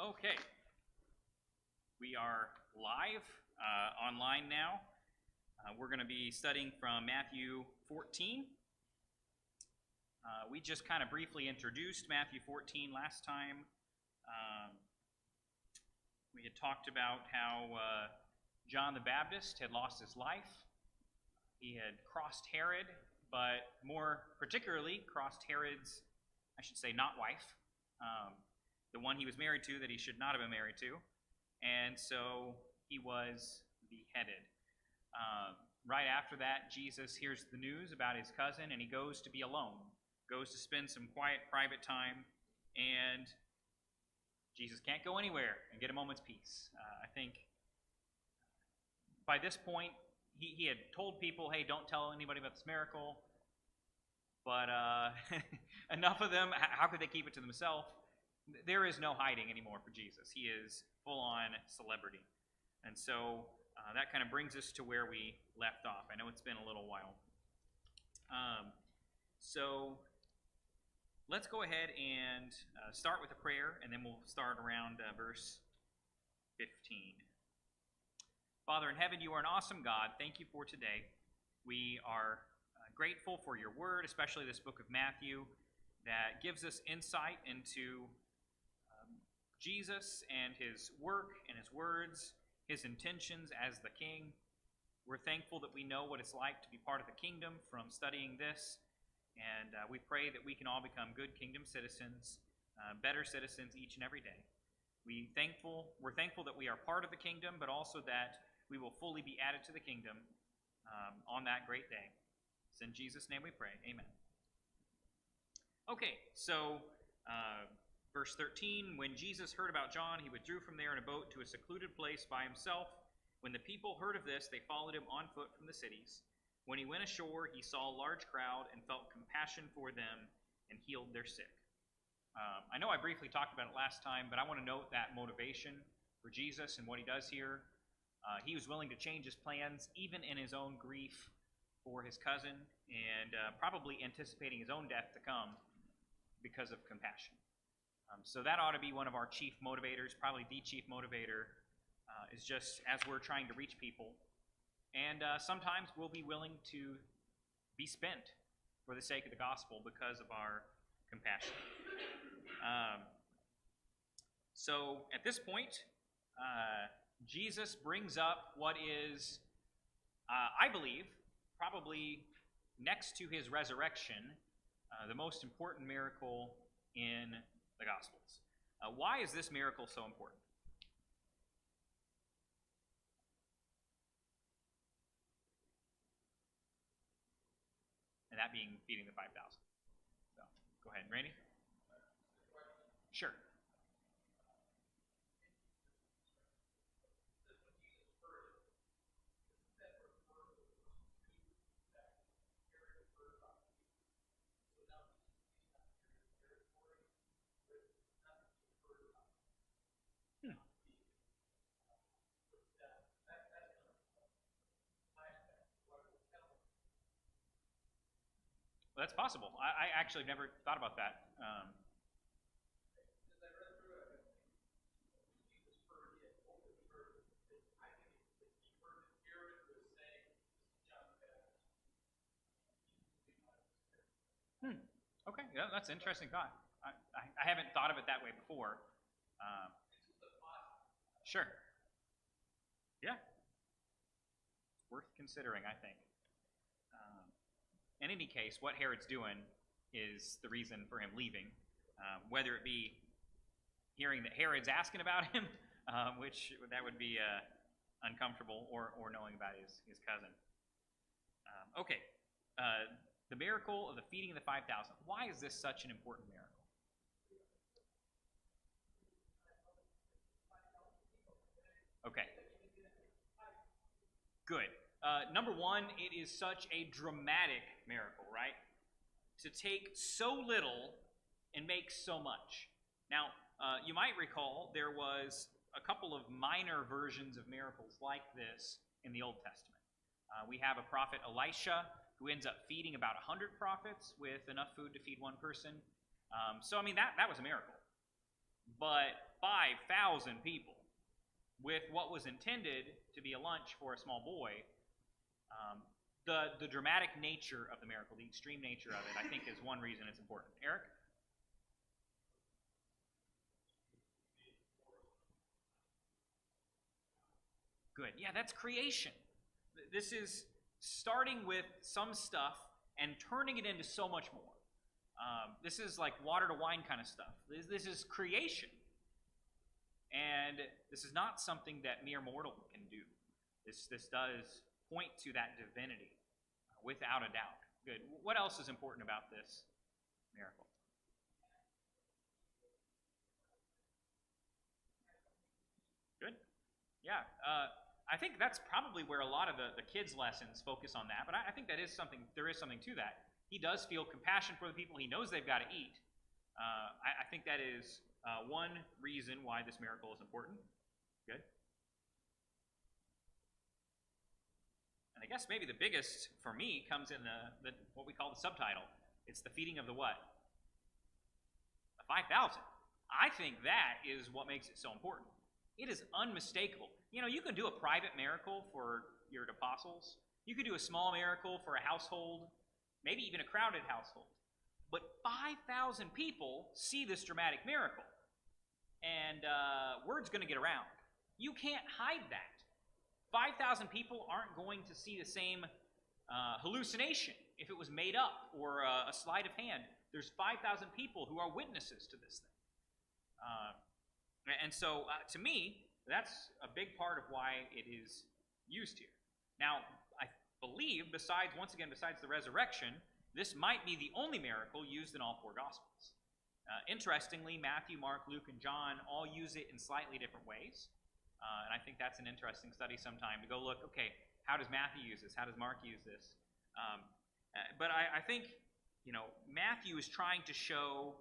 Okay, we are live online now. We're going to be studying from Matthew 14. We just kind of briefly introduced Matthew 14 last time. We had talked about how John the Baptist had lost his life. He had crossed Herod, but more particularly crossed Herod's, I should say, not wife. The one he was married to that he should not have been married to. And so he was beheaded. Right after that, Jesus hears the news about his cousin, and he goes to be alone, goes to spend some quiet, private time, and Jesus can't go anywhere and get a moment's peace. I think by this point, he had told people, hey, don't tell anybody about this miracle, but enough of them, how could they keep it to themselves? There is no hiding anymore for Jesus. He is full-on celebrity. And so that kind of brings us to where we left off. I know it's been a little while. So let's go ahead and start with a prayer, and then we'll start around verse 15. Father in heaven, you are an awesome God. Thank you for today. We are grateful for your word, especially this book of Matthew, that gives us insight into Jesus and his work and his words, his intentions as the king. We're thankful that we know what it's like to be part of the kingdom from studying this, and we pray that we can all become good kingdom citizens, better citizens each and every day. We're thankful that we are part of the kingdom, but also that we will fully be added to the kingdom on that great day. It's in Jesus' name we pray. Amen. Okay, so verse 13, when Jesus heard about John, he withdrew from there in a boat to a secluded place by himself. When the people heard of this, they followed him on foot from the cities. When he went ashore, he saw a large crowd and felt compassion for them and healed their sick. I know I briefly talked about it last time, but I want to note that motivation for Jesus and what he does here. He was willing to change his plans, even in his own grief for his cousin, and probably anticipating his own death to come because of compassion. So that ought to be one of our chief motivators, probably the chief motivator, is just as we're trying to reach people. And sometimes we'll be willing to be spent for the sake of the gospel because of our compassion. So at this point, Jesus brings up what is, I believe, probably next to his resurrection, the most important miracle in the Gospels. Why is this miracle so important? And that being feeding the 5,000. So, go ahead, Randy. Sure. Well, that's possible. I actually never thought about that. Okay, yeah, that's an interesting thought. I haven't thought of it that way before. Sure. Yeah. It's worth considering, I think. In any case, what Herod's doing is the reason for him leaving, whether it be hearing that Herod's asking about him, which that would be uncomfortable, or knowing about his cousin. Okay, the miracle of the feeding of the 5,000. Why is this such an important miracle? Okay. Good. Number one, it is such a dramatic miracle, right? To take so little and make so much. Now, you might recall there was a couple of minor versions of miracles like this in the Old Testament. We have a prophet Elisha who ends up feeding about 100 prophets with enough food to feed one person. So, I mean, that was a miracle. But by 5,000 people with what was intended to be a lunch for a small boy. The dramatic nature of the miracle, the extreme nature of it, I think is one reason it's important. Eric? Good. Yeah, that's creation. This is starting with some stuff and turning it into so much more. This is like water to wine kind of stuff. This is creation. And this is not something that mere mortal can do. This does point to that divinity, without a doubt. Good. What else is important about this miracle? Good. Yeah. I think that's probably where a lot of the kids' lessons focus on that. But I think that is something. There is something to that. He does feel compassion for the people. He knows they've got to eat. I think that is one reason why this miracle is important. Good. And I guess maybe the biggest for me comes in the what we call the subtitle. It's the feeding of the what? The 5,000. I think that is what makes it so important. It is unmistakable. You know, you can do a private miracle for your apostles. You could do a small miracle for a household, maybe even a crowded household. But 5,000 people see this dramatic miracle. And word's going to get around. You can't hide that. 5,000 people aren't going to see the same hallucination if it was made up or a sleight of hand. There's 5,000 people who are witnesses to this thing. And so, to me, that's a big part of why it is used here. Now, I believe, besides the resurrection, this might be the only miracle used in all four Gospels. Interestingly, Matthew, Mark, Luke, and John all use it in slightly different ways. And I think that's an interesting study sometime to go look, okay, how does Matthew use this? How does Mark use this? But I think, Matthew is trying to show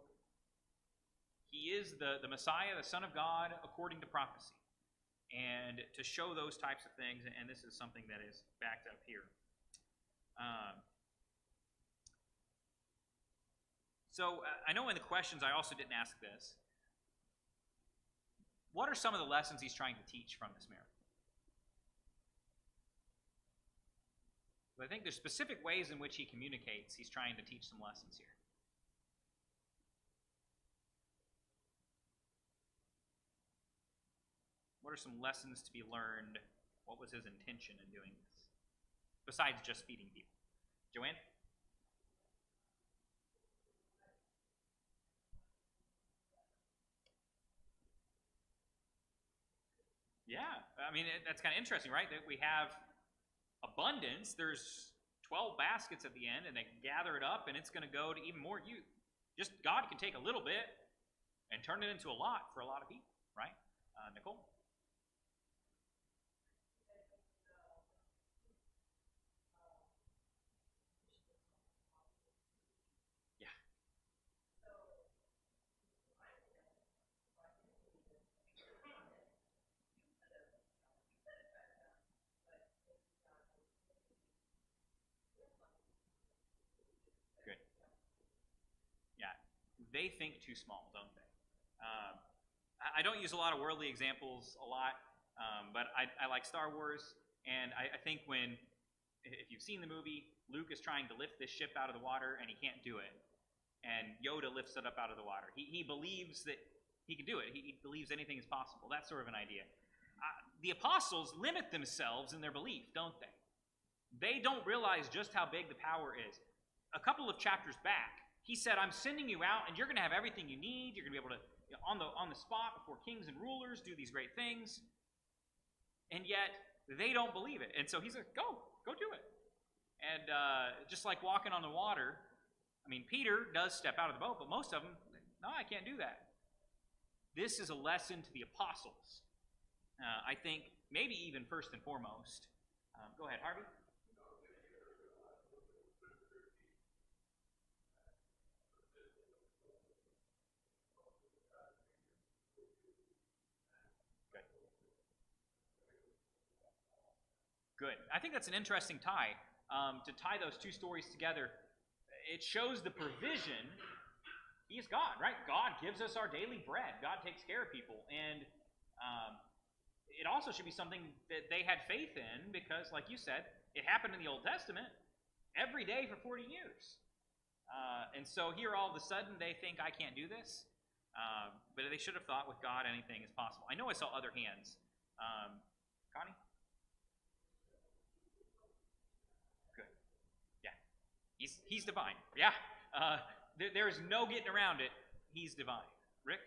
he is the Messiah, the Son of God, according to prophecy. And to show those types of things, and this is something that is backed up here. So I know in the questions I also didn't ask this. What are some of the lessons he's trying to teach from this miracle? I think there's specific ways in which he communicates. He's trying to teach some lessons here. What are some lessons to be learned? What was his intention in doing this? Besides just feeding people. Joanne? Yeah, I mean, that's kind of interesting, right? That we have abundance. There's 12 baskets at the end, and they gather it up, and it's going to go to even more. Just God can take a little bit and turn it into a lot for a lot of people, right? Nicole? Yeah. Good. Yeah. They think too small, don't they? I don't use a lot of worldly examples a lot, but I like Star Wars, and I think if you've seen the movie, Luke is trying to lift this ship out of the water, and he can't do it. And Yoda lifts it up out of the water. He believes that he can do it. He believes anything is possible. That sort of an idea. The apostles limit themselves in their belief, don't they? They don't realize just how big the power is. A couple of chapters back, he said, I'm sending you out, and you're going to have everything you need. You're going to be able to, on the spot before kings and rulers, do these great things. And yet, they don't believe it. And so he said, go do it. And just like walking on the water, I mean, Peter does step out of the boat, but most of them, no, I can't do that. This is a lesson to the apostles. I think maybe even first and foremost. Go ahead, Harvey. Good. I think that's an interesting tie. To tie those two stories together, it shows the provision He is God, right? God gives us our daily bread. God takes care of people. And it also should be something that they had faith in because, like you said, it happened in the Old Testament every day for 40 years. And so here all of a sudden they think, I can't do this. But they should have thought with God anything is possible. I know I saw other hands. Connie? Good. Yeah. He's divine. Yeah. There is no getting around it. He's divine. Rick?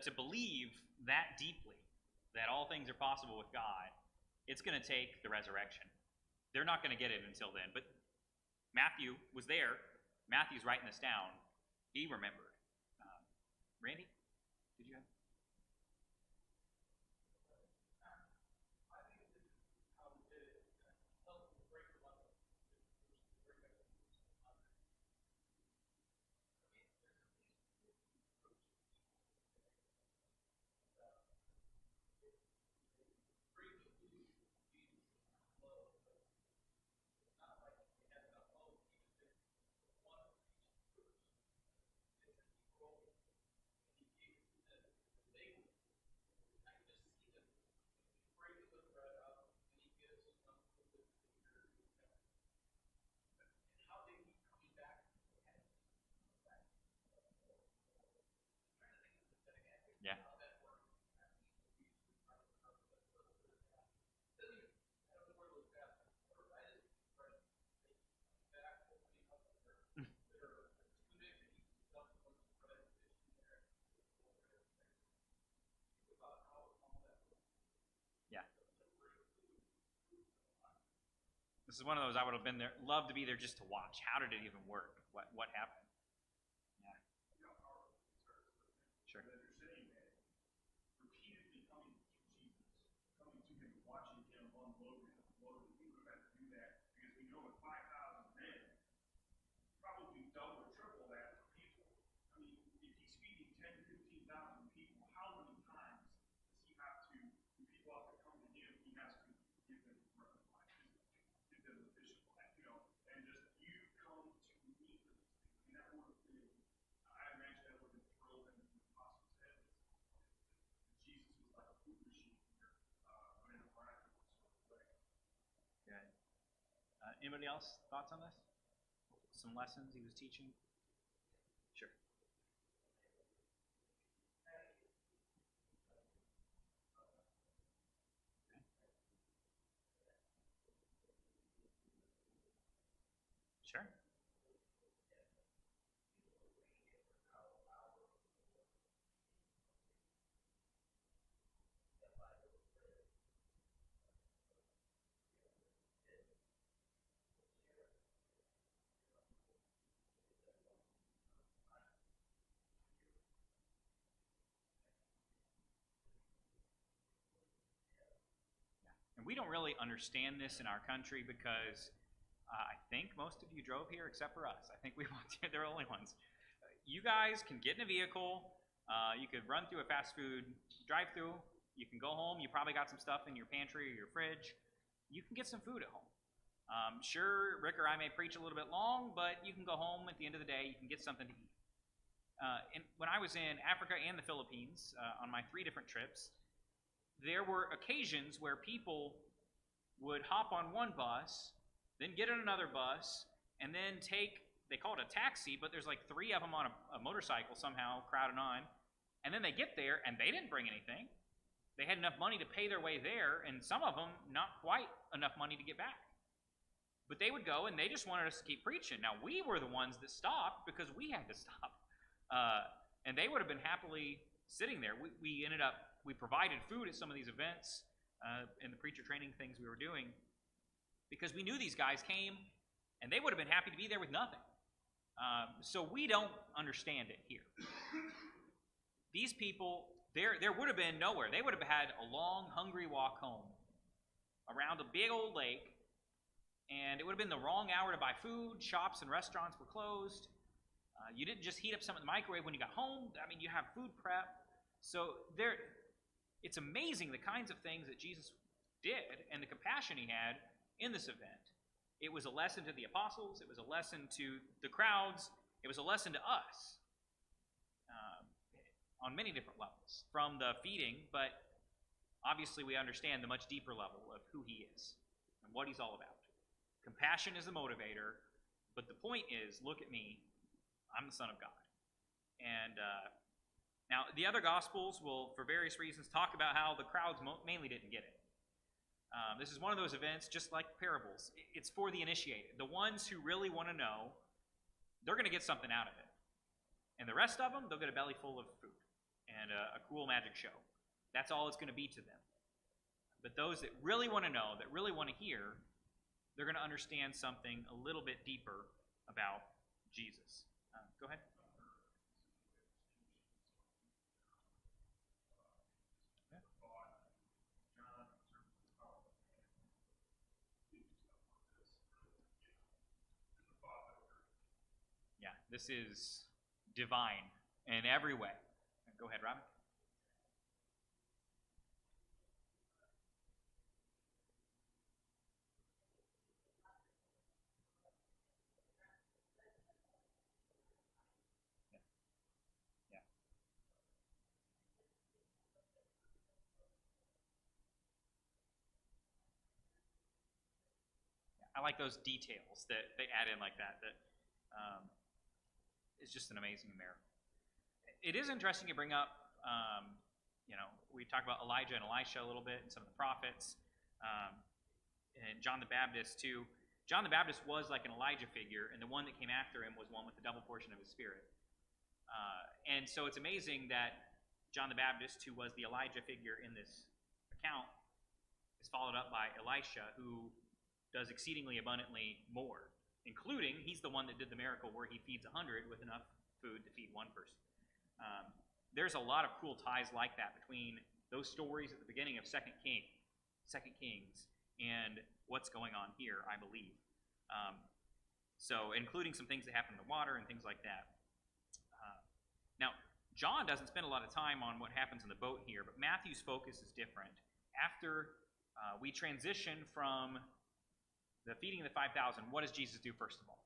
To believe that deeply that all things are possible with God, it's going to take the resurrection. They're not going to get it until then. But Matthew was there. Matthew's writing this down. He remembered. Randy, did you have? Yeah. Yeah. This is one of those I would have been there, loved to be there just to watch. How did it even work? What happened? Yeah. Sure. Anybody else thoughts on this? Some lessons he was teaching? Sure. Sure. And we don't really understand this in our country because I think most of you drove here except for us. I think we walked here, they're the only ones. You guys can get in a vehicle, you could run through a fast food drive-through, you can go home, you probably got some stuff in your pantry or your fridge, you can get some food at home. Sure, Rick or I may preach a little bit long, but you can go home at the end of the day, you can get something to eat. When I was in Africa and the Philippines on my 3 different trips, there were occasions where people would hop on one bus, then get on another bus, and then take, they call it a taxi, but there's like 3 of them on a motorcycle somehow crowded on, and then they get there and they didn't bring anything. They had enough money to pay their way there, and some of them not quite enough money to get back. But they would go and they just wanted us to keep preaching. Now, we were the ones that stopped because we had to stop. And they would have been happily sitting there. We provided food at some of these events in the preacher training things we were doing because we knew these guys came and they would have been happy to be there with nothing. So we don't understand it here. These people, there would have been nowhere. They would have had a long, hungry walk home around a big old lake, and it would have been the wrong hour to buy food. Shops and restaurants were closed. You didn't just heat up something in the microwave when you got home. I mean, you have food prep. So it's amazing the kinds of things that Jesus did and the compassion he had in this event. It was a lesson to the apostles. It was a lesson to the crowds. It was a lesson to us on many different levels, from the feeding, but obviously we understand the much deeper level of who he is and what he's all about. Compassion is the motivator, but the point is, look at me, I'm the Son of God. And now, the other Gospels will, for various reasons, talk about how the crowds mainly didn't get it. This is one of those events, just like parables. It's for the initiated. The ones who really want to know, they're going to get something out of it. And the rest of them, they'll get a belly full of food and a cool magic show. That's all it's going to be to them. But those that really want to know, that really want to hear, they're going to understand something a little bit deeper about Jesus. Go ahead. Yeah, this is divine in every way. Go ahead, Robin. Yeah. I like those details that they add in like that. That is just an amazing miracle. It is interesting to bring up. We talk about Elijah and Elisha a little bit, and some of the prophets, and John the Baptist too. John the Baptist was like an Elijah figure, and the one that came after him was one with the double portion of his spirit. And so it's amazing that John the Baptist, who was the Elijah figure in this account, is followed up by Elisha, who does exceedingly abundantly more, including he's the one that did the miracle where he feeds 100 with enough food to feed one person. There's a lot of cool ties like that between those stories at the beginning of Second Kings, and what's going on here, I believe. So including some things that happen in the water and things like that. Now, John doesn't spend a lot of time on what happens in the boat here, but Matthew's focus is different. After we transition from the feeding of the 5,000, what does Jesus do first of all?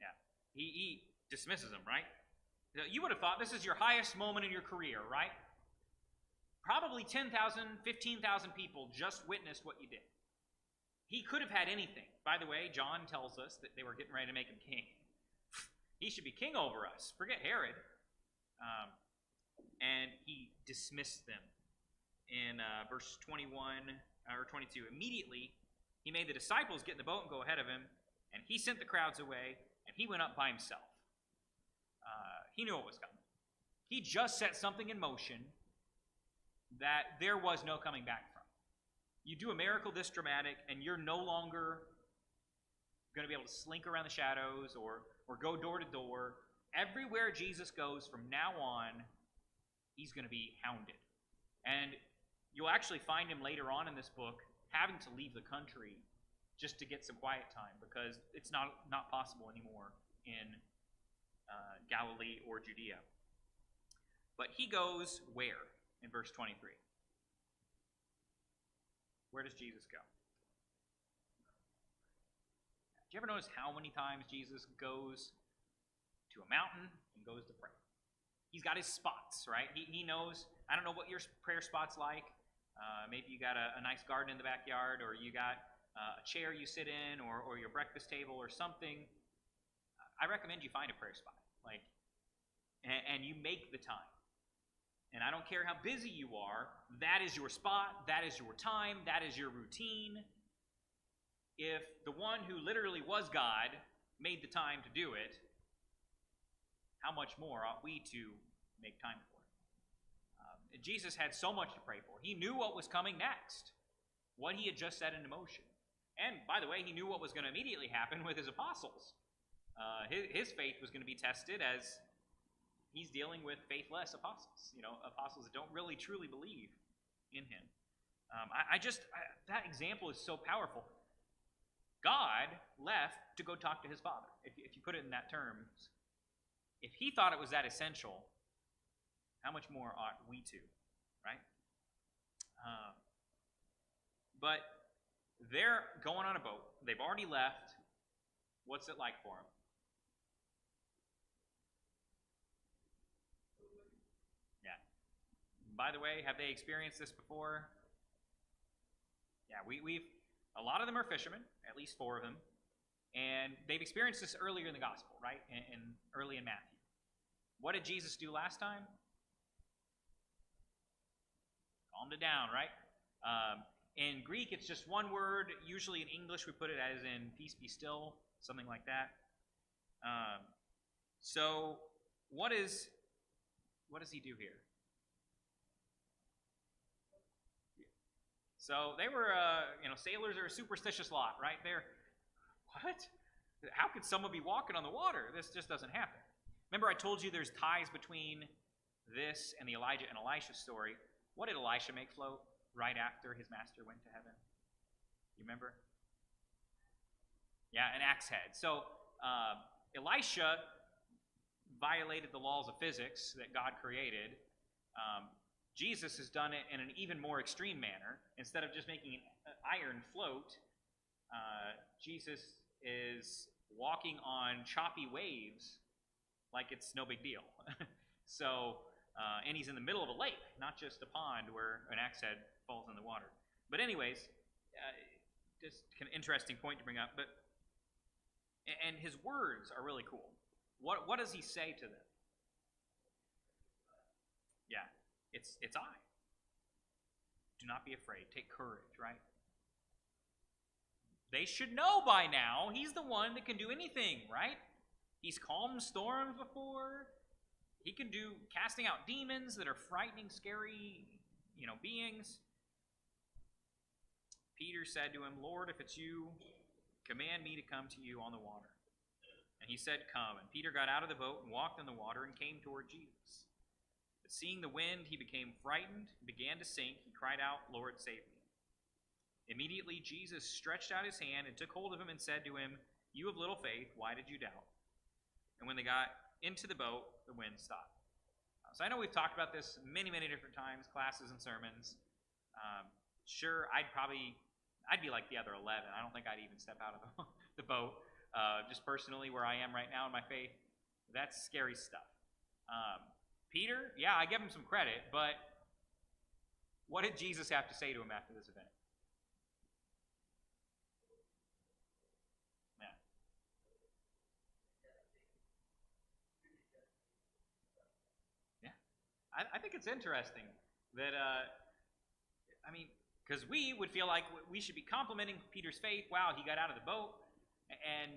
Yeah, he dismisses them, right? You would have thought this is your highest moment in your career, right? Probably 10,000, 15,000 people just witnessed what you did. He could have had anything. By the way, John tells us that they were getting ready to make him king. He should be king over us. Forget Herod. And he dismissed them. In verse 21 or 22, immediately he made the disciples get in the boat and go ahead of him, and he sent the crowds away, and he went up by himself. He knew it was coming. He just set something in motion that there was no coming back from. You do a miracle this dramatic, and you're no longer going to be able to slink around the shadows or go door to door. Everywhere Jesus goes from now on, he's going to be hounded. And you'll actually find him later on in this book having to leave the country just to get some quiet time, because it's not possible anymore in Galilee or Judea. But he goes where in verse 23? Where does Jesus go? Do you ever notice how many times Jesus goes to a mountain and goes to pray. He's got his spots, right? He knows. I don't know what your prayer spot's like. Maybe you got a nice garden in the backyard, or you got a chair you sit in, or your breakfast table or something. I recommend you find a prayer spot, and you make the time. And I don't care how busy you are, that is your spot, that is your time, that is your routine. If the one who literally was God made the time to do it, how much more ought we to make time for it? Jesus had so much to pray for. He knew what was coming next, what he had just set into motion. And, by the way, he knew what was going to immediately happen with his apostles. His faith was going to be tested as he's dealing with faithless apostles, apostles that don't really truly believe in him. That example is so powerful. God left to go talk to his Father, if you put it in that terms. If he thought it was that essential, how much more ought we to, right? But they're going on a boat. They've already left. What's it like for them? Yeah. By the way, have they experienced this before? Yeah, we've a lot of them are fishermen, at least 4 of them, and they've experienced this earlier in the gospel, right? Early in Matthew. What did Jesus do last time? Calmed it down, right? In Greek, it's just one word. Usually in English, we put it as in peace be still, something like that. So what does he do here? So they were, sailors are a superstitious lot, right? What? How could someone be walking on the water? This just doesn't happen. Remember I told you there's ties between this and the Elijah and Elisha story. What did Elisha make float right after his master went to heaven? You remember? Yeah, an axe head. So Elisha violated the laws of physics that God created. Jesus has done it in an even more extreme manner. Instead of just making an iron float, Jesus is walking on choppy waves like it's no big deal. And he's in the middle of a lake, not just a pond where an axe head falls in the water. But anyways, just an interesting point to bring up. And his words are really cool. What does he say to them? Yeah, it's I. Do not be afraid. Take courage, right? They should know by now he's the one that can do anything, right? He's calmed storms before. He can do casting out demons that are frightening, scary, beings. Peter said to him, Lord, if it's you, command me to come to you on the water. And he said, come. And Peter got out of the boat and walked on the water and came toward Jesus. But seeing the wind, he became frightened and began to sink. He cried out, Lord, save me. Immediately Jesus stretched out his hand and took hold of him and said to him, you of little faith, why did you doubt? And when they got into the boat, the wind stopped. So I know we've talked about this many, many different times, classes and sermons. Sure, I'd be like the other 11. I don't think I'd even step out of the boat. Just personally, where I am right now in my faith, that's scary stuff. Peter, yeah, I give him some credit, but what did Jesus have to say to him after this event? Yeah. Yeah. I think it's interesting that, because we would feel like we should be complimenting Peter's faith. Wow, he got out of the boat. And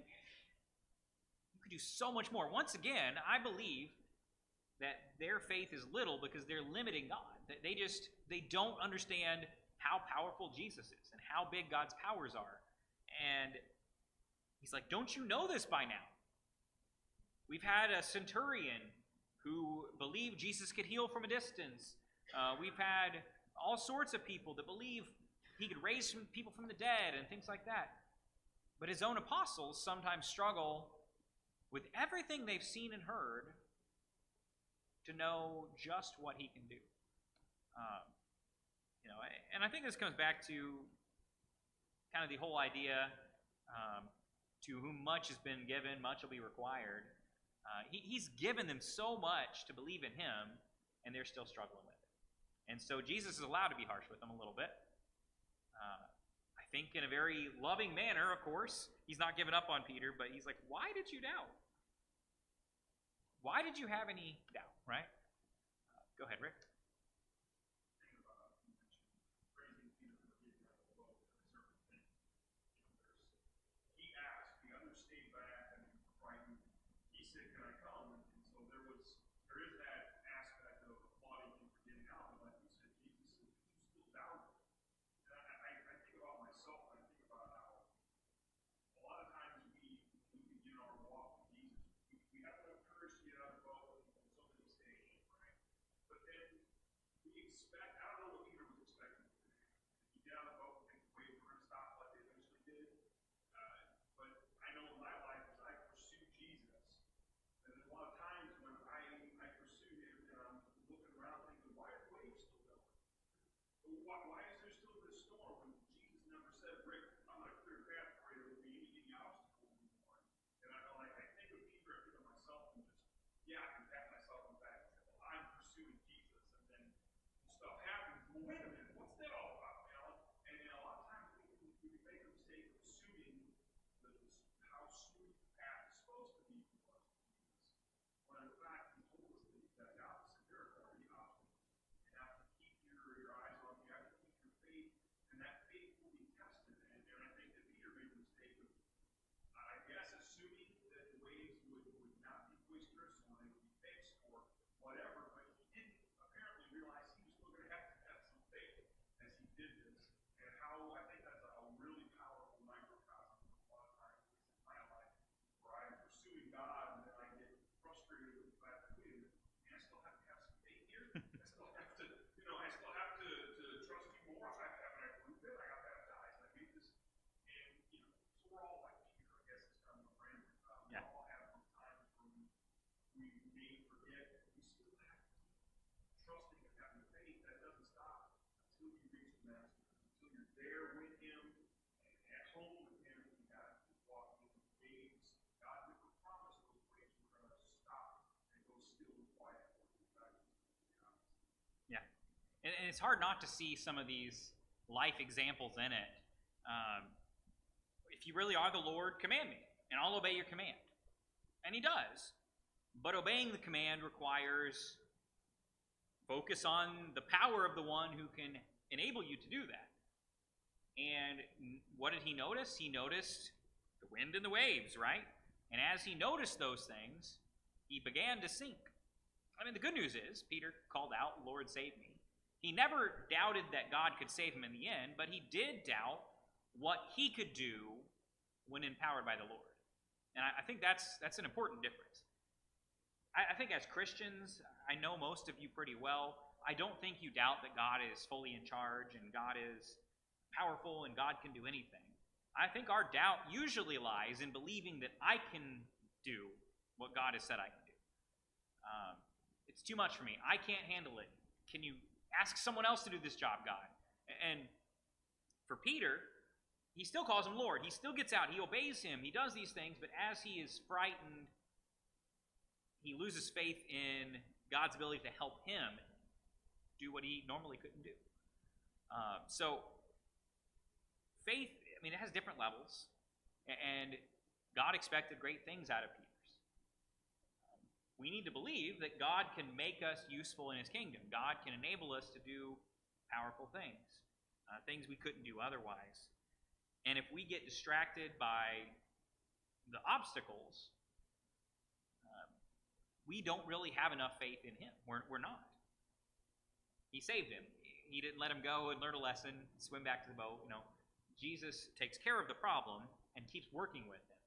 you could do so much more. Once again, I believe that their faith is little because they're limiting God. They don't understand how powerful Jesus is and how big God's powers are. And he's like, don't you know this by now? We've had a centurion who believed Jesus could heal from a distance. We've had all sorts of people that believe he could raise people from the dead and things like that. But his own apostles sometimes struggle with everything they've seen and heard to know just what he can do. And I think this comes back to kind of the whole idea, to whom much has been given, much will be required. He's given them so much to believe in him, and they're still struggling with it. And so Jesus is allowed to be harsh with them a little bit. I think in a very loving manner, of course. He's not giving up on Peter, but he's like, why did you doubt? Why did you have any doubt, right? Go ahead, Rick. And it's hard not to see some of these life examples in it. If you really are the Lord, command me, and I'll obey your command. And he does. But obeying the command requires focus on the power of the one who can enable you to do that. And what did he notice? He noticed the wind and the waves, right? And as he noticed those things, he began to sink. I mean, the good news is, Peter called out, Lord, save me. He never doubted that God could save him in the end, but he did doubt what he could do when empowered by the Lord. And I think that's an important difference. I think as Christians, I know most of you pretty well. I don't think you doubt that God is fully in charge and God is powerful and God can do anything. I think our doubt usually lies in believing that I can do what God has said I can do. It's too much for me. I can't handle it. Can you ask someone else to do this job, God? And for Peter, he still calls him Lord. He still gets out. He obeys him. He does these things, but as he is frightened, he loses faith in God's ability to help him do what he normally couldn't do. So faith, I mean, it has different levels, and God expected great things out of Peter's. We need to believe that God can make us useful in his kingdom. God can enable us to do powerful things, things we couldn't do otherwise. And if we get distracted by the obstacles, we don't really have enough faith in him. We're not. He saved him. He didn't let him go and learn a lesson, swim back to the boat. Jesus takes care of the problem and keeps working with him.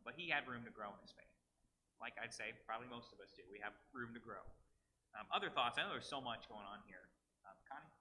But he had room to grow in his faith. Like I'd say, probably most of us do. We have room to grow. Other thoughts? I know there's so much going on here. Connie?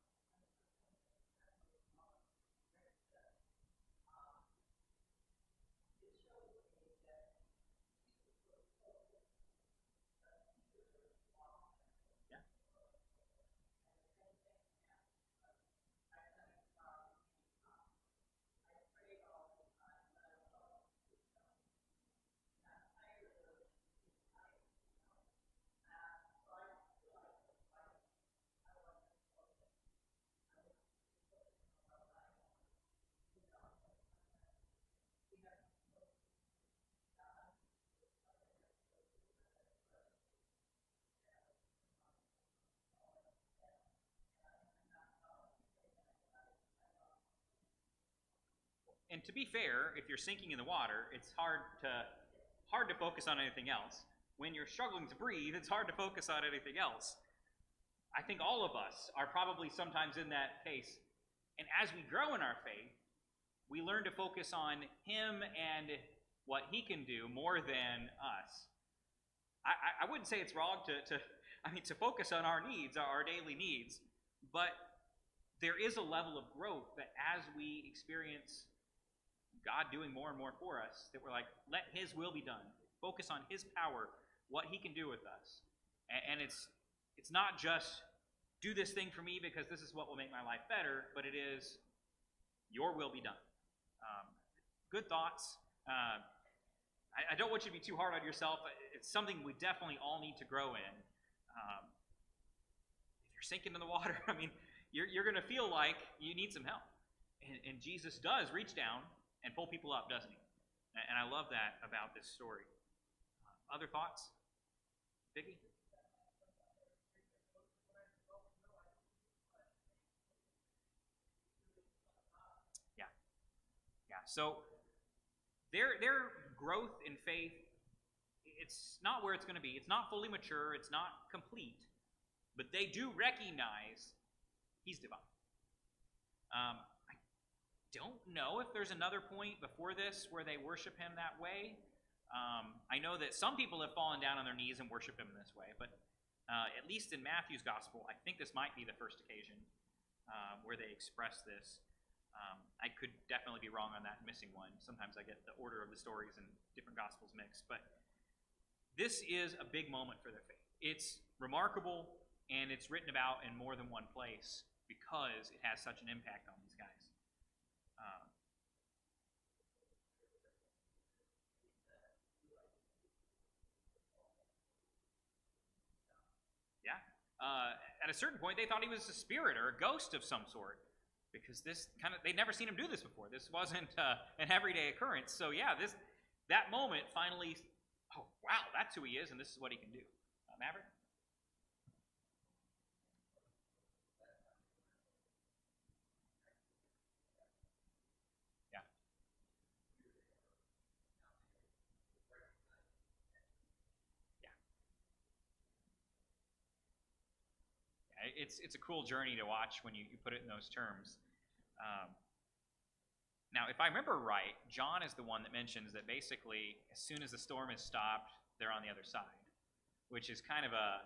And to be fair, if you're sinking in the water, it's hard to focus on anything else. When you're struggling to breathe, it's hard to focus on anything else. I think all of us are probably sometimes in that case. And as we grow in our faith, we learn to focus on Him and what He can do more than us. I wouldn't say it's wrong to focus on our needs, our daily needs, but there is a level of growth that as we experience God doing more and more for us, that we're like, let His will be done. Focus on His power, what He can do with us. And it's not just do this thing for me because this is what will make my life better, but it is your will be done. Good thoughts. I don't want you to be too hard on yourself. It's something we definitely all need to grow in. If you're sinking in the water, I mean, you're going to feel like you need some help. And Jesus does reach down and pull people up, doesn't He? And I love that about this story. Other thoughts? Vicky? Yeah. So their growth in faith, it's not where it's going to be. It's not fully mature. It's not complete. But they do recognize He's divine. I don't know if there's another point before this where they worship Him that way. I know that some people have fallen down on their knees and worship Him this way, but at least in Matthew's gospel, I think this might be the first occasion where they express this. I could definitely be wrong on that and missing one. Sometimes I get the order of the stories and different gospels mixed, but this is a big moment for their faith. It's remarkable, and it's written about in more than one place because it has such an impact on these guys. At a certain point, they thought He was a spirit or a ghost of some sort, because they'd never seen Him do this before. This wasn't an everyday occurrence. So yeah, that moment finally, oh wow, that's who He is, and this is what He can do. Maverick? Yeah. Yeah. It's a cool journey to watch when you put it in those terms. Now, if I remember right, John is the one that mentions that basically as soon as the storm is stopped, they're on the other side, which is kind of I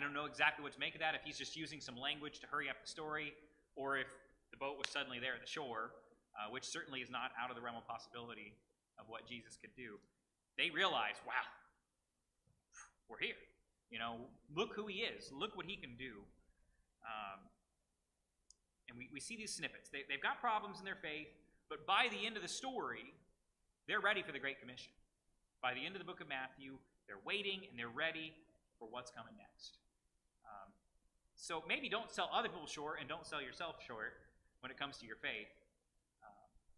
don't know exactly what to make of that, if he's just using some language to hurry up the story, or if the boat was suddenly there at the shore, which certainly is not out of the realm of possibility of what Jesus could do. They realize, wow, we're here. Look who He is. Look what He can do. And we see these snippets. They've got problems in their faith, but by the end of the story, they're ready for the Great Commission. By the end of the book of Matthew, they're waiting and they're ready for what's coming next. So maybe don't sell other people short and don't sell yourself short when it comes to your faith.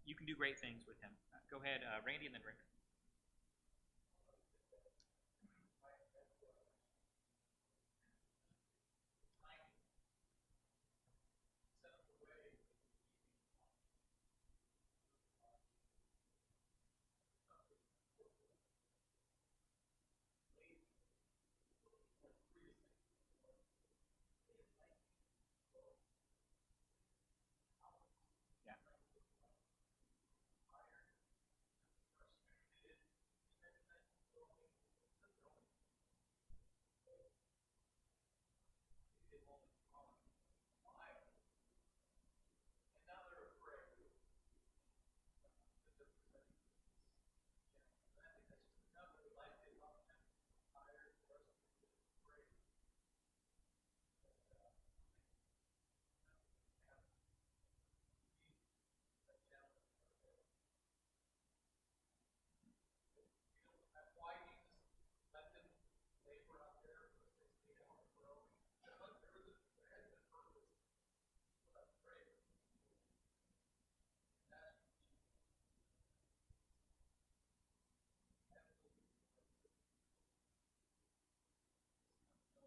You can do great things with Him. Go ahead, Randy, and then Rick. Yeah.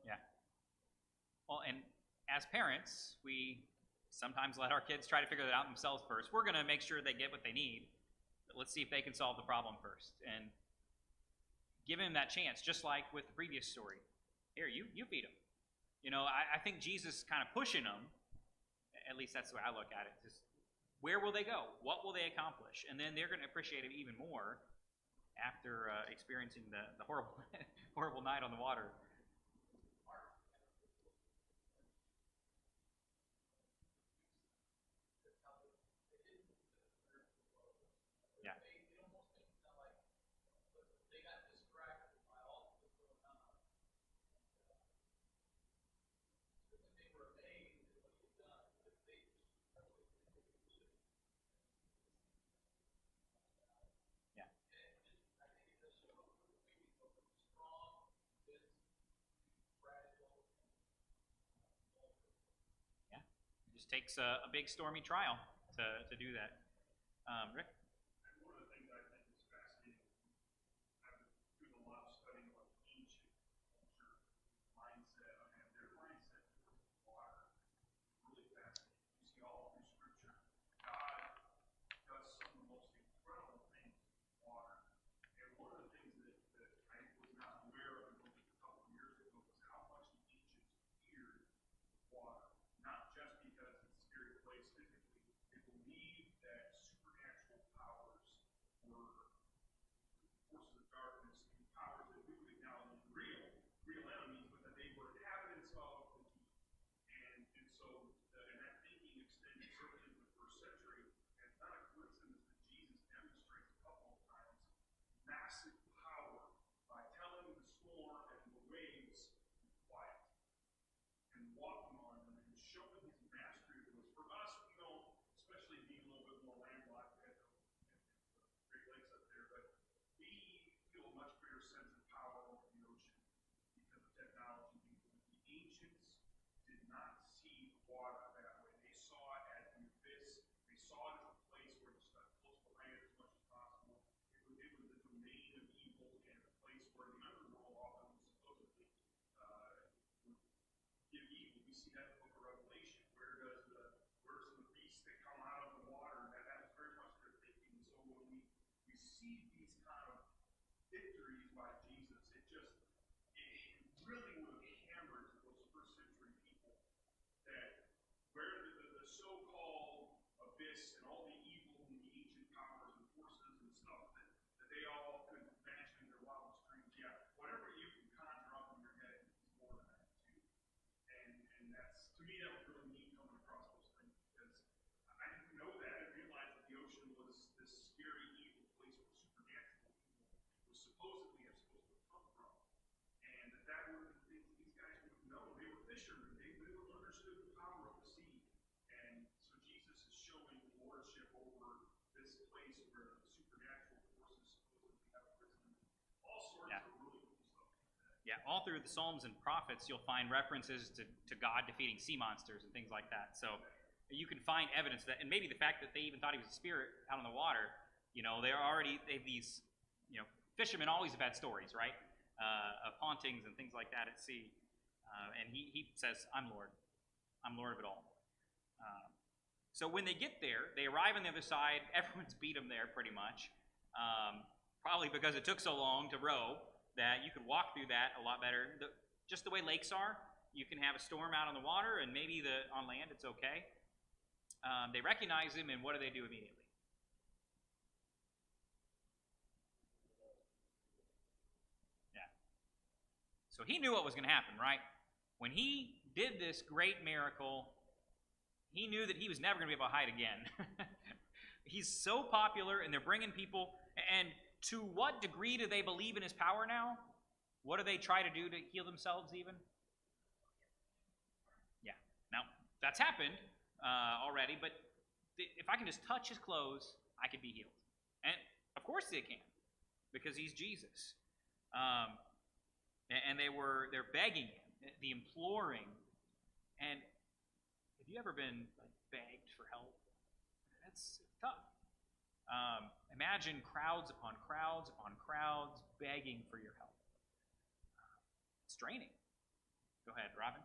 Yeah. Well, and as parents, we sometimes let our kids try to figure that out themselves first. We're going to make sure they get what they need, but let's see if they can solve the problem first. And give him that chance, just like with the previous story. Here, you feed them. I think Jesus kind of pushing them, at least that's the way I look at it, just where will they go? What will they accomplish? And then they're going to appreciate it even more after experiencing the horrible, horrible night on the water. Yeah. Yeah. Yeah. It just takes a big stormy trial to do that. Rick? Yeah, all through the Psalms and prophets, you'll find references to God defeating sea monsters and things like that. So you can find evidence of that, and maybe the fact that they even thought he was a spirit out on the water. They have these, fishermen always have had stories, right, of hauntings and things like that at sea. And he says, I'm Lord of it all. So when they get there, they arrive on the other side. Everyone's beat them there pretty much, probably because it took so long to row that you could walk through that a lot better. Just the way lakes are, you can have a storm out on the water, and maybe on land it's okay. They recognize him, and what do they do immediately? Yeah. So he knew what was going to happen, right? When he did this great miracle, he knew that he was never going to be able to hide again. He's so popular, and they're bringing people, and to what degree do they believe in his power now? What do they try to do to heal themselves even? Yeah. Now, that's happened already, but if I can just touch his clothes, I could be healed. And of course they can, because he's Jesus. And they're begging him, the imploring. And have you ever been begged for help? That's tough. Imagine crowds upon crowds upon crowds begging for your help. It's draining. Go ahead, Robin.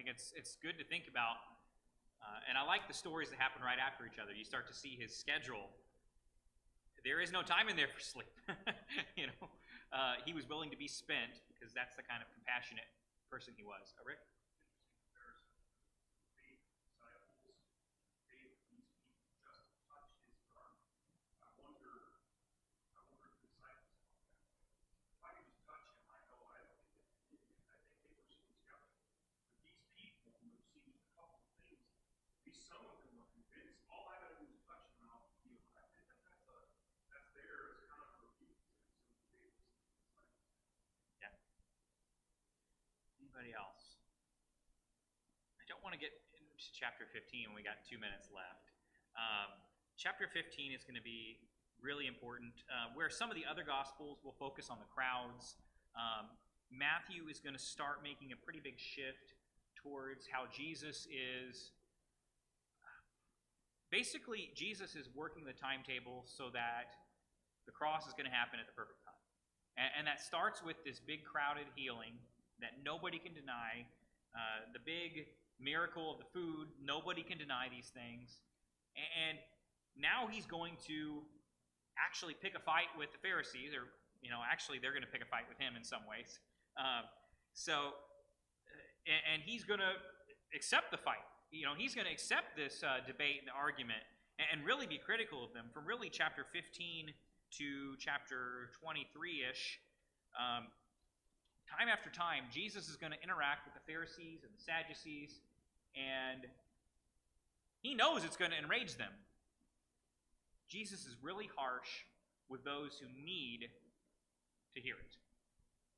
Like it's good to think about, and I like the stories that happen right after each other. You start to see his schedule. There is no time in there for sleep. You know, he was willing to be spent because that's the kind of compassionate person he was. Rick? Yeah. Anybody else? I don't want to get into chapter 15 when we got 2 minutes left. Chapter 15 is going to be really important, where some of the other Gospels will focus on the crowds. Matthew is going to start making a pretty big shift towards how Jesus is... Basically, Jesus is working the timetable so that the cross is going to happen at the perfect time. And that starts with this big crowded healing that nobody can deny. The big miracle of the food, nobody can deny these things. And now he's going to actually pick a fight with the Pharisees, or, you know, actually they're going to pick a fight with him in some ways. And he's going to accept the fight. You know, he's going to accept this debate and argument and really be critical of them from really chapter 15 to chapter 23-ish. Time after time, Jesus is going to interact with the Pharisees and the Sadducees, and he knows it's going to enrage them. Jesus is really harsh with those who need to hear it,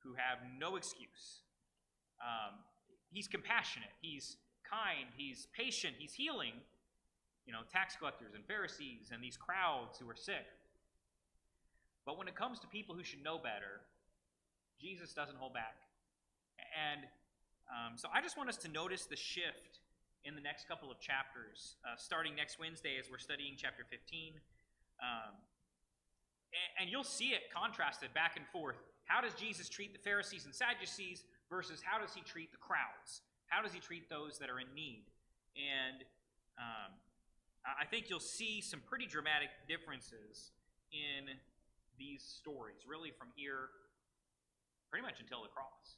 who have no excuse. He's compassionate, he's kind, he's patient, he's healing, you know, tax collectors and Pharisees and these crowds who are sick. But when it comes to people who should know better, Jesus doesn't hold back. And so I just want us to notice the shift in the next couple of chapters, starting next Wednesday as we're studying chapter 15. And you'll see it contrasted back and forth. How does Jesus treat the Pharisees and Sadducees versus how does he treat the crowds? How does he treat those that are in need? And I think you'll see some pretty dramatic differences in these stories, really from here pretty much until the cross.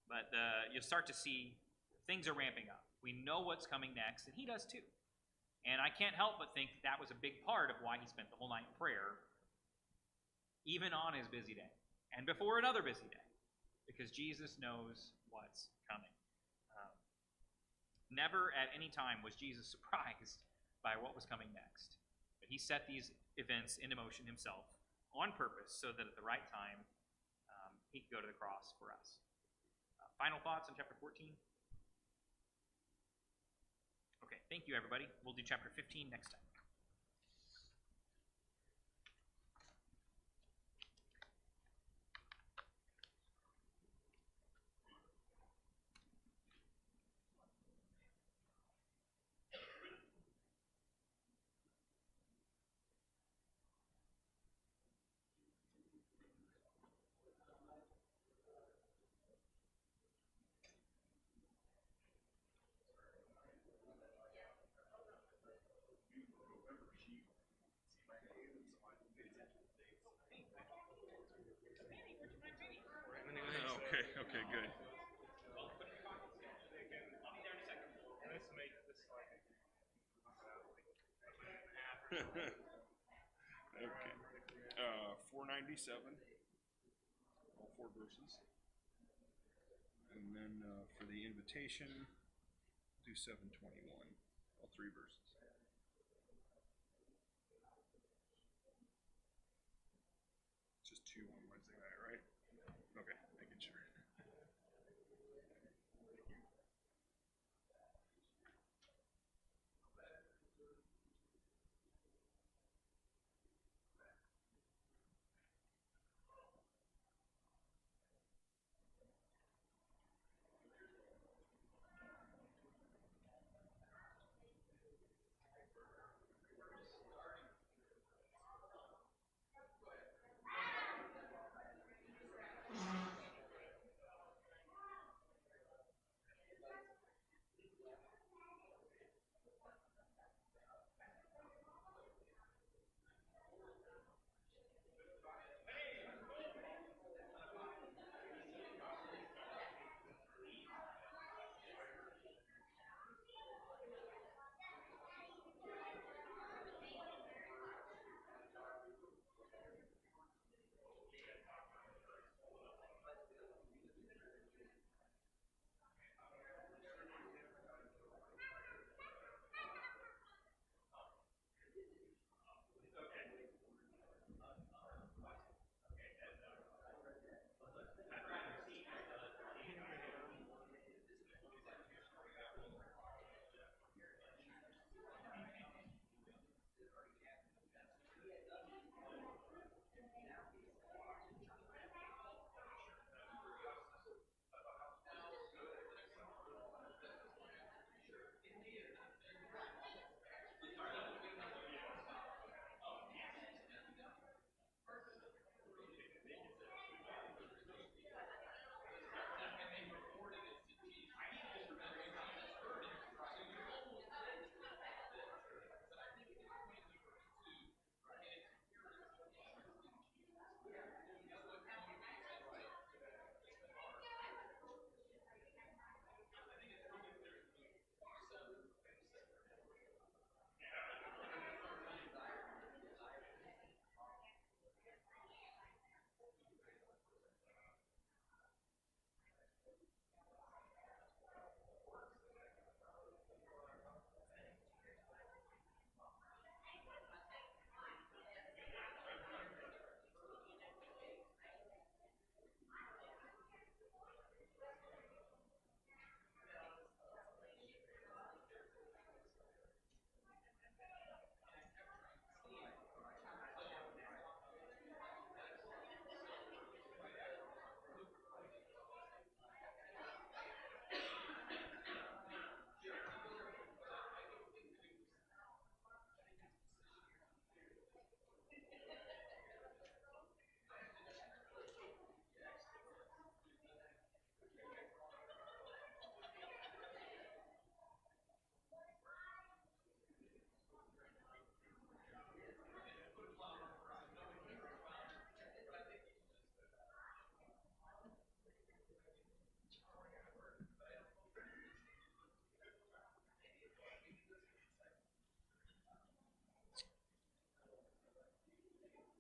But you'll start to see things are ramping up. We know what's coming next, and he does too. And I can't help but think that was a big part of why he spent the whole night in prayer, even on his busy day, and before another busy day, because Jesus knows what's coming. Never at any time was Jesus surprised by what was coming next. But he set these events into motion himself on purpose so that at the right time he could go to the cross for us. Final thoughts on chapter 14? Okay, thank you, everybody. We'll do chapter 15 next time. Okay, good. Okay. 497, all 4 verses. And then for the invitation, do 721, all 3 verses. Just 2 on Wednesday night, right? Okay, making sure.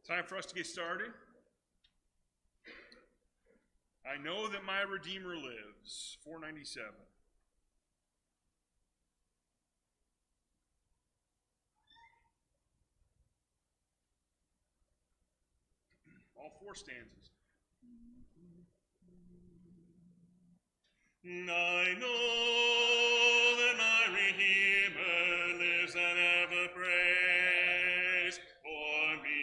Time for us to get started. I know that my Redeemer lives. 497. All four stanzas. I know that my Redeemer lives and ever prays for me.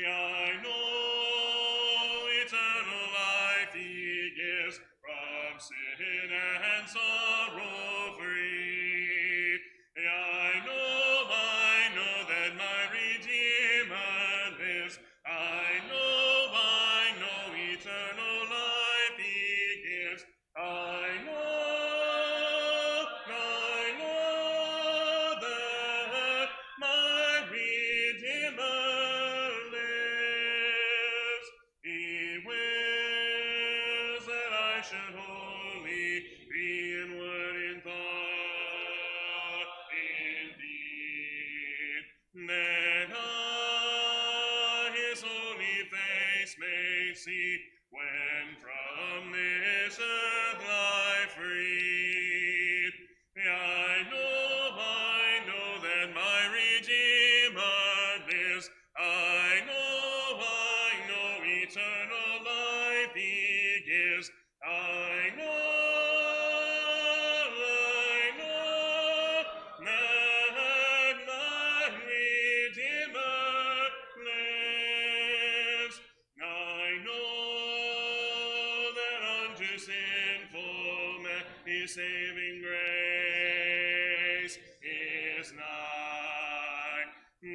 I know eternal life he gives, from sin and sorrow free. I know that my Redeemer lives. I know eternal life he gives. I know that my Redeemer lives. He wills that I should wholly be in word and thought, indeed, that I his holy face may see, when from this earth lie freed. I know that my Redeemer lives. I know eternal life he gives. I know that my Redeemer lives. I know that unto sinful man his saving grace is nigh. I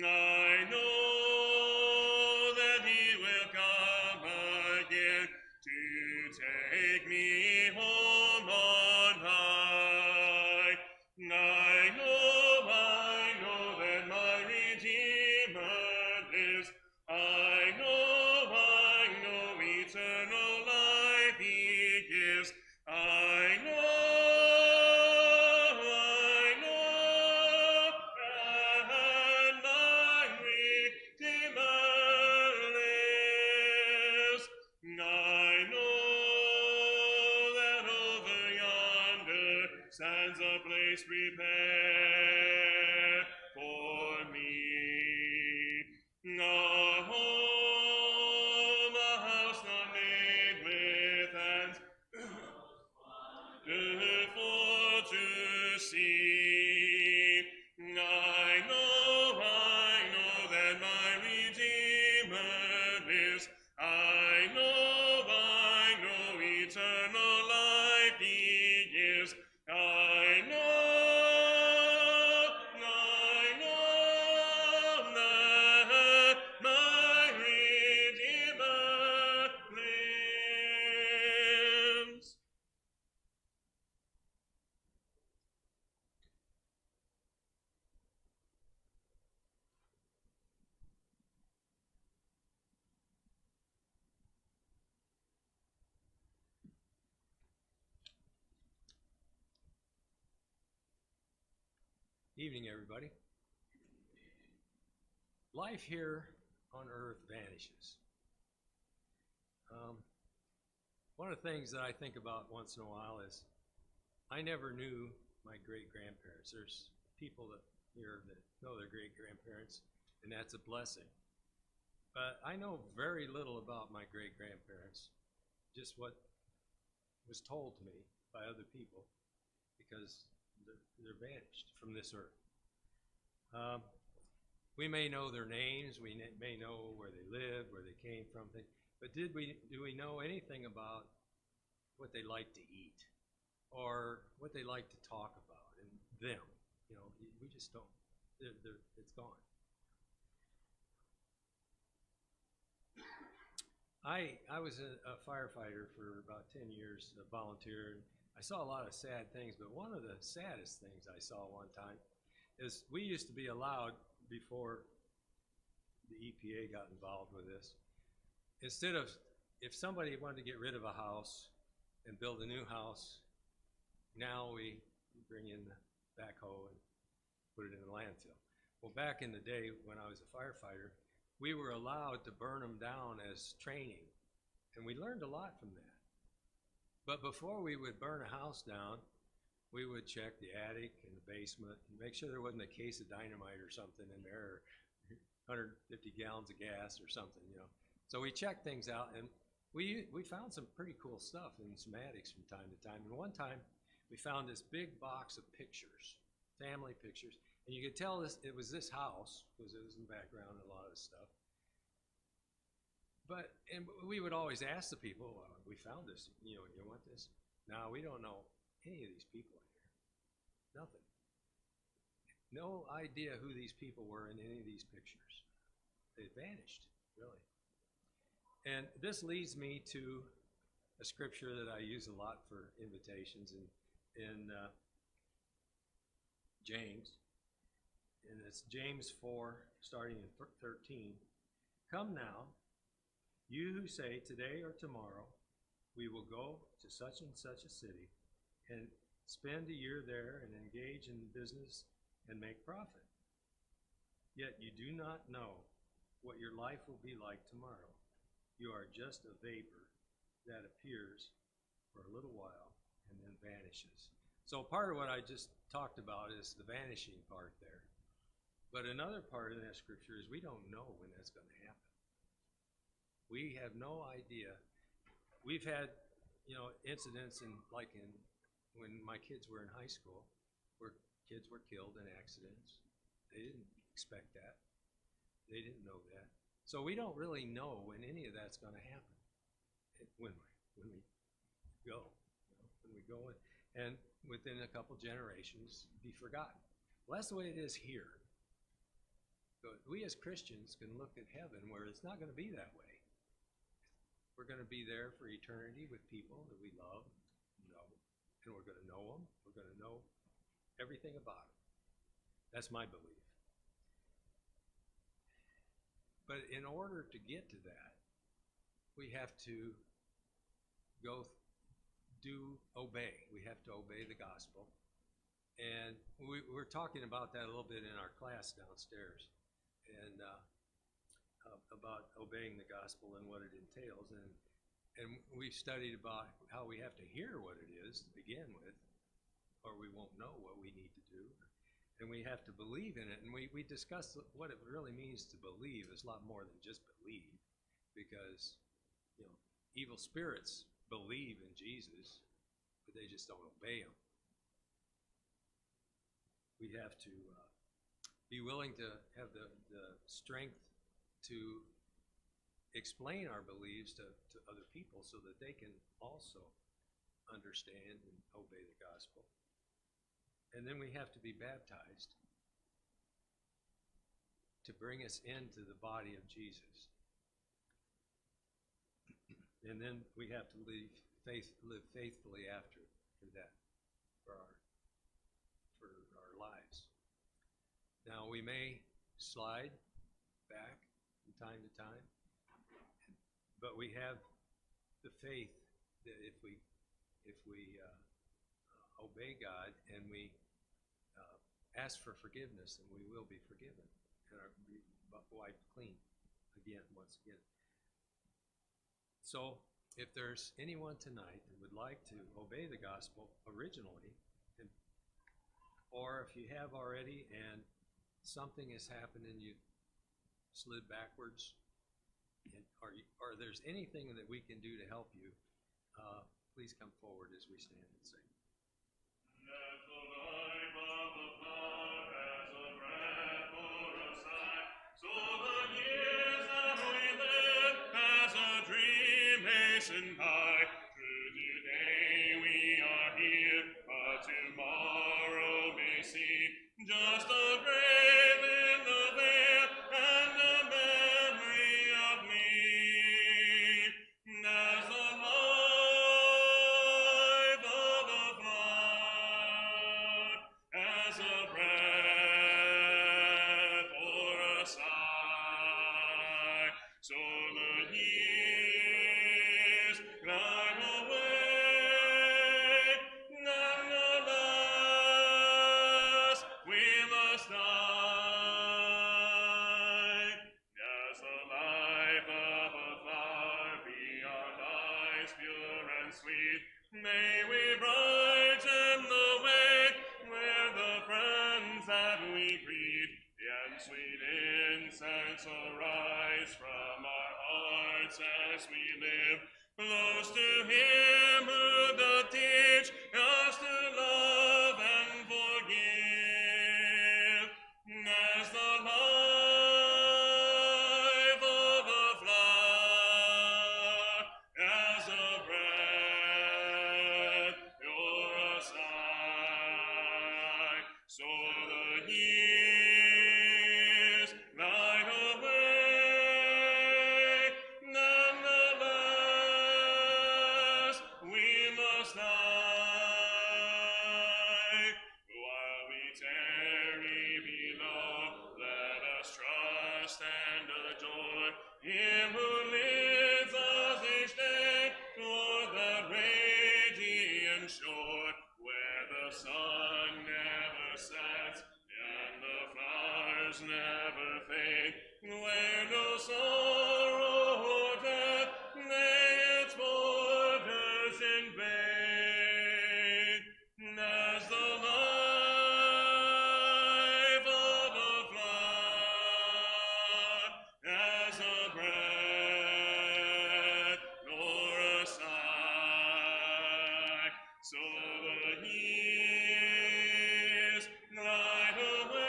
know that he will come again to take me home on high. I know that my Redeemer lives. I know eternal life he gives. I know that my Redeemer lives. I know that over yonder stands a place prepared for me. A home, a house not made with hands, for to see. I know that my Redeemer lives. I know eternal life he gives. I know that my Redeemer lives. Evening, everybody. Life here on earth vanishes. One of the things that I think about once in a while is I never knew my great-grandparents. There's people here that know their great-grandparents, and that's a blessing. But I know very little about my great-grandparents, just what was told to me by other people, because they're vanished from this earth. We may know their names, we may know where they lived, where they came from, but do we know anything about what they like to eat or what they like to talk about and them? You know, we just don't. It's gone. I was a firefighter for about 10 years, a volunteer. I saw a lot of sad things, but one of the saddest things I saw one time is we used to be allowed, before the EPA got involved with this, instead of, if somebody wanted to get rid of a house and build a new house, now we bring in the backhoe and put it in the landfill. Well, back in the day when I was a firefighter, we were allowed to burn them down as training. And we learned a lot from that. But before we would burn a house down, we would check the attic and the basement and make sure there wasn't a case of dynamite or something in there, or 150 gallons of gas or something, you know. So we checked things out, and we found some pretty cool stuff in some attics from time to time. And one time, we found this big box of pictures, family pictures, and you could tell it was this house, because it was in the background and a lot of stuff. And we would always ask the people, well, we found this, you know, you want this? No, we don't know any of these people in here. Nothing. No idea who these people were in any of these pictures. They vanished, really. And this leads me to a scripture that I use a lot for invitations in James. And it's James 4, starting in 13. Come now, you who say today or tomorrow, we will go to such and such a city and spend a year there and engage in business and make profit. Yet you do not know what your life will be like tomorrow. You are just a vapor that appears for a little while and then vanishes. So part of what I just talked about is the vanishing part there. But another part of that scripture is we don't know when that's going to happen. We have no idea. We've had, you know, incidents when my kids were in high school, where kids were killed in accidents. They didn't expect that. They didn't know that. So we don't really know when any of that's going to happen. When we go, you know, when we go in, and within a couple generations, be forgotten. Well, that's the way it is here. So we as Christians can look at heaven where it's not going to be that way. We're going to be there for eternity with people that we love, and we're going to know them. We're going to know everything about them. That's my belief. But in order to get to that, we have to obey. We have to obey the gospel. And we're talking about that a little bit in our class downstairs, and about obeying the gospel and what it entails. And we've studied about how we have to hear what it is to begin with, or we won't know what we need to do. And we have to believe in it. And we discussed what it really means to believe is a lot more than just believe, because, you know, evil spirits believe in Jesus, but they just don't obey him. We have to be willing to have the strength to explain our beliefs to other people so that they can also understand and obey the gospel. And then we have to be baptized to bring us into the body of Jesus. And then we have to live faithfully after that for our lives. Now we may slide back from time to time, but we have the faith that if we obey God and we ask for forgiveness, then we will be forgiven and be wiped clean once again. So if there's anyone tonight that would like to obey the gospel originally, or if you have already and something has happened and you slid backwards, or there's anything that we can do to help you, please come forward as we stand and sing. Let the life of the flower as a breath or a sigh, so the years that we live as a dream hasten by. True, today we are here, but tomorrow may seem just a grave in the veil and a memory of me. As the life of the flood, as a breath or a sigh, so the years glide away. Nonetheless, we must die. As the the life of a flower be our lives pure and sweet. May we brighten the way where the friends that we greet, and sweet incense arise from our hearts as we live close to Him who doth teach us to love and forgive. As the life of a flower, as a breath, pure a sigh, so the years glide away. Nonetheless, we must die. While we tarry below, let us trust and adore Him who leads us each day toward that radiant shore, where the sun never sets and the flowers never fade, where no sorrow or death may its borders invade. As the life of a flower, as a breath nor a sigh, so the years glide away.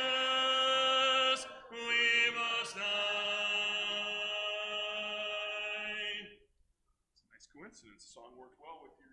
Nonetheless, we must die. It's a nice coincidence. The song worked well with your